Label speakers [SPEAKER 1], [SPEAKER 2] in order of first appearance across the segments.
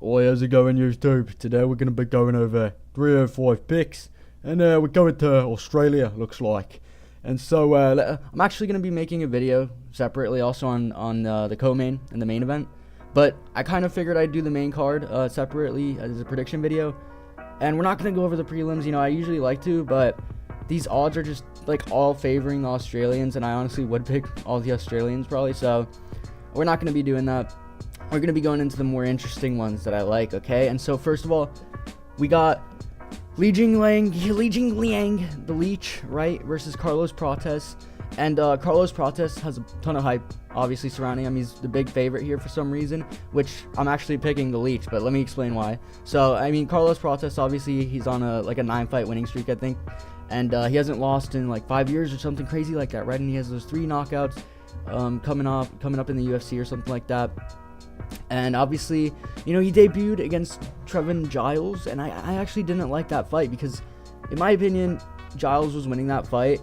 [SPEAKER 1] Oi, how's it going, YouTube? Today we're going to be going over 305 picks, and we're going to Australia, looks like. And so I'm actually going to be making a video separately also on the co-main and the main event, but I kind of figured I'd do the main card separately as a prediction video, and we're not going to go over the prelims. You know, I usually like to, but these odds are just like all favoring the Australians, and I honestly would pick all the Australians probably, so we're not going to be doing that. We're going to be going into the more interesting ones that I like, okay? And so, first of all, we got Jingliang, the Leech, right, versus Carlos Prates. And Carlos Prates has a ton of hype, obviously, surrounding him. He's the big favorite here for some reason, which I'm actually picking the Leech, but let me explain why. So, I mean, Carlos Prates, obviously, he's on a 9-fight winning streak, I think. And he hasn't lost in, 5 years or something crazy like that, right? And he has those 3 knockouts coming up in the UFC or something like that. And obviously, you know, he debuted against Trevin Giles, and I actually didn't like that fight because, in my opinion, Giles was winning that fight,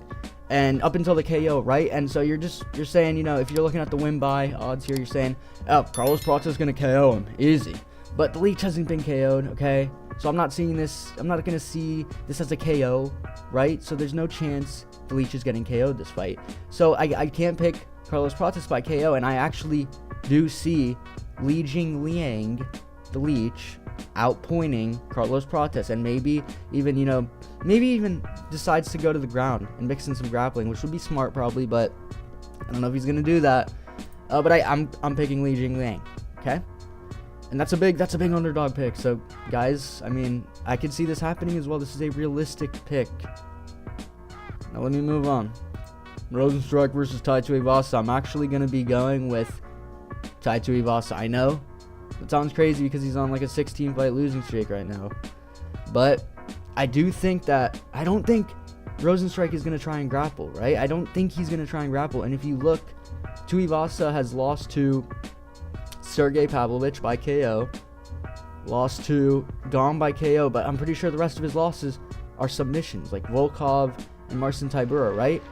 [SPEAKER 1] and up until the KO, right? And so you're saying, you know, if you're looking at the win-by odds here, you're saying, oh, Carlos Prates is going to KO him, easy. But the Leech hasn't been KO'd, okay? So I'm not going to see this as a KO, right? So there's no chance the Leech is getting KO'd this fight. So I can't pick Carlos Prates by KO, and I actually do see Jingliang, the Leech, outpointing Carlos Prates, and maybe even decides to go to the ground and mix in some grappling, which would be smart probably, but I don't know if he's gonna do that. But I'm picking Jingliang, okay? And that's a big underdog pick. So guys, I mean, I could see this happening as well. This is a realistic pick. Now let me move on. Rozenstruik versus Tuivasa. I'm actually gonna be going with Tuivasa. I know it sounds crazy because he's on a 16-fight losing streak right now, but I don't think Rozenstruik is going to try and grapple, right? I don't think he's going to try and grapple. And if you look, Tuivasa has lost to Sergey Pavlovich by KO, lost to Dom by KO, but I'm pretty sure the rest of his losses are submissions, like Volkov and Marcin Tybura, right?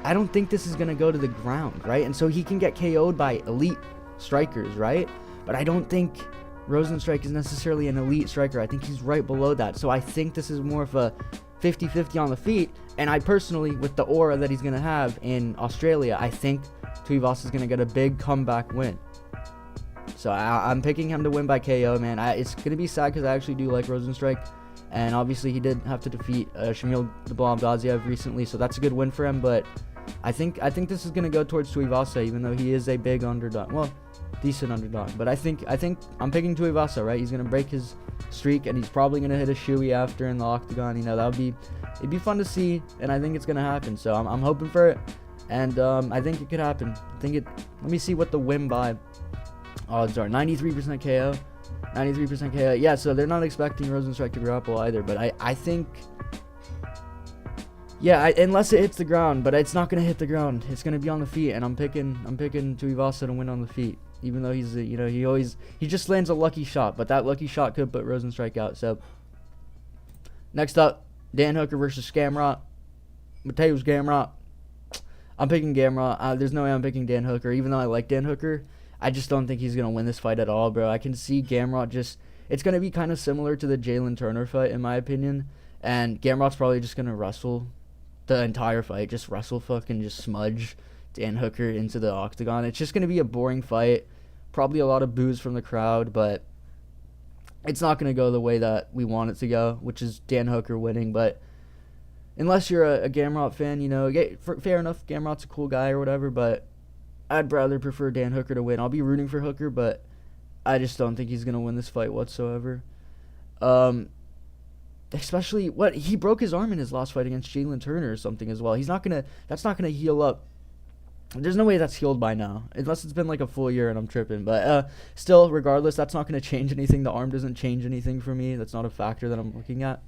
[SPEAKER 1] I don't think this is going to go to the ground, right? And so he can get KO'd by elite strikers, right? But I don't think Rozenstruik is necessarily an elite striker. I think he's right below that. So I think this is more of a 50-50 on the feet. And I personally, with the aura that he's going to have in Australia, I think Tuivasa is going to get a big comeback win. So I'm picking him to win by KO, man. It's going to be sad because I actually do like Rozenstruik. And obviously he did have to defeat Shamil Gaziev recently, so that's a good win for him. But I think this is gonna go towards Tuivasa, even though he is a big underdog. Well, decent underdog. But I think I'm picking Tuivasa, right? He's gonna break his streak, and he's probably gonna hit a shoey after in the octagon. You know, it'd be fun to see, and I think it's gonna happen. So I'm hoping for it, and I think it could happen. Let me see what the win by odds are. 93% KO. 93% KO. Yeah, so they're not expecting Rozenstruik to grapple either, but I think, yeah, unless it hits the ground, but it's not gonna hit the ground. It's gonna be on the feet, and I'm picking Tuivasa to win on the feet, even though he's he just lands a lucky shot, but that lucky shot could put Rozenstruik out. So next up, Dan Hooker versus Gamrot. Mateusz Gamrot. I'm picking Gamrot. There's no way I'm picking Dan Hooker, even though I like Dan Hooker. I just don't think he's going to win this fight at all, bro. I can see Gamrot it's going to be kind of similar to the Jalen Turner fight, in my opinion. And Gamrot's probably just going to wrestle the entire fight. Just smudge Dan Hooker into the octagon. It's just going to be a boring fight. Probably a lot of boos from the crowd, but it's not going to go the way that we want it to go, which is Dan Hooker winning. But unless you're a Gamrot fan, you know, fair enough, Gamrot's a cool guy or whatever, but I'd rather prefer Dan Hooker to win. I'll be rooting for Hooker, but I just don't think he's going to win this fight whatsoever. Especially, he broke his arm in his last fight against Jalen Turner or something as well. That's not going to heal up. There's no way that's healed by now, unless it's been a full year and I'm tripping. But still, regardless, that's not going to change anything. The arm doesn't change anything for me. That's not a factor that I'm looking at.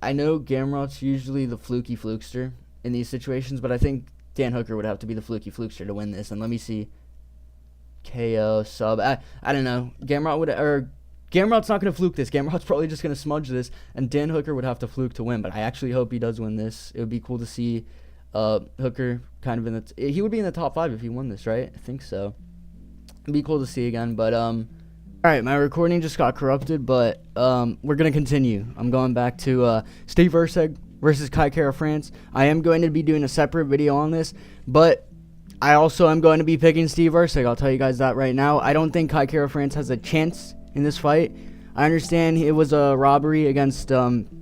[SPEAKER 1] I know Gamrot's usually the fluky flukester in these situations, but I think Dan Hooker would have to be the fluky flukester to win this. And let me see. KO, sub. I don't know. Gamrot's not going to fluke this. Gamrot's probably just going to smudge this. And Dan Hooker would have to fluke to win. But I actually hope he does win this. It would be cool to see Hooker kind of he would be in the top 5 if he won this, right? I think so. It'd be cool to see again, but alright, my recording just got corrupted, but we're gonna continue. I'm going back to Steve Erceg versus Kai France. I am going to be doing a separate video on this, but I also am going to be picking Steve Erceg. I'll tell you guys that right now. I don't think Kai France has a chance in this fight. I understand it was a robbery against Amir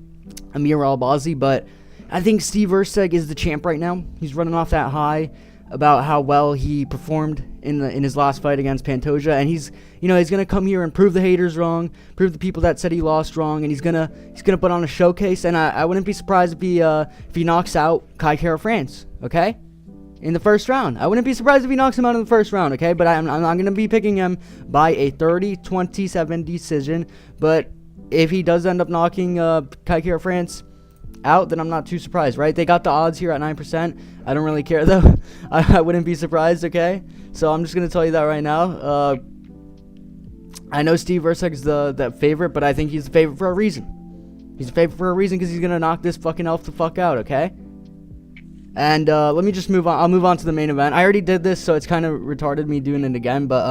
[SPEAKER 1] Albazi, but I think Steve Erceg is the champ right now. He's running off that high about how well he performed in his last fight against Pantoja, and he's gonna come here and prove the haters wrong, prove the people that said he lost wrong, and he's gonna put on a showcase. And I wouldn't be surprised if he knocks out Kai France, okay, in the first round. I wouldn't be surprised if he knocks him out in the first round, okay. But I'm gonna be picking him by a 30-27 decision. But if he does end up knocking Kai France out, then I'm not too surprised, right? They got the odds here at 9%. I don't really care though. I wouldn't be surprised, okay? So I'm just gonna tell you that right now. I know Steve Erceg is the favorite, but I think he's the favorite for a reason. He's a favorite for a reason because he's gonna knock this fucking elf the fuck out, okay? And let me just move on. I'll move on to the main event. I already did this, so it's kind of retarded me doing it again, but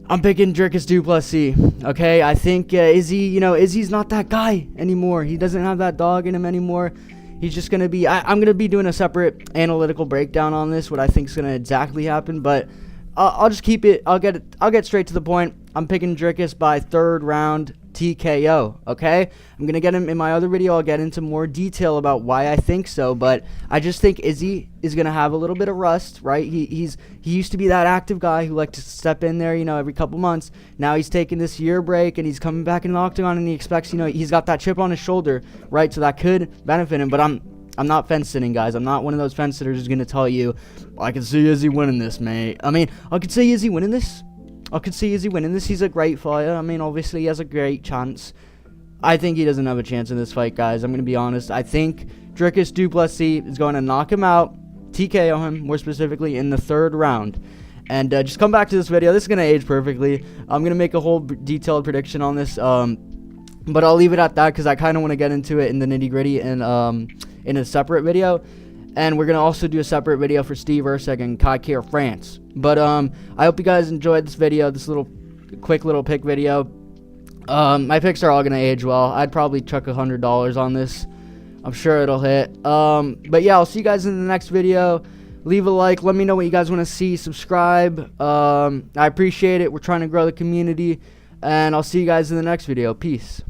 [SPEAKER 1] I'm picking Dricus Du Plessis, okay? I think Izzy's not that guy anymore. He doesn't have that dog in him anymore. He's just going to be... I'm going to be doing a separate analytical breakdown on this, what I think is going to exactly happen, but I'll just keep it... I'll get straight to the point. I'm picking Dricus by third round TKO, okay? I'm going to get him in my other video. I'll get into more detail about why I think so, but I just think Izzy is going to have a little bit of rust, right? He used to be that active guy who liked to step in there, every couple months. Now he's taking this year break, and he's coming back in the octagon, and he expects, he's got that chip on his shoulder, right? So that could benefit him, but I'm not fence sitting, guys. I'm not one of those fence sitters who's going to tell you, I can see Izzy winning this, mate. I mean, I could see Izzy winning this. He's a great fighter. I mean, obviously, he has a great chance. I think he doesn't have a chance in this fight, guys. I'm going to be honest. I think Dricus Du Plessis is going to knock him out, TKO him, more specifically, in the third round. And just come back to this video. This is going to age perfectly. I'm going to make a whole detailed prediction on this. But I'll leave it at that because I kind of want to get into it in the nitty-gritty in a separate video. And we're going to also do a separate video for Steve Erceg and Kai France. But I hope you guys enjoyed this video, this quick little pick video. My picks are all going to age well. I'd probably chuck $100 on this. I'm sure it'll hit. But yeah, I'll see you guys in the next video. Leave a like. Let me know what you guys want to see. Subscribe. I appreciate it. We're trying to grow the community. And I'll see you guys in the next video. Peace.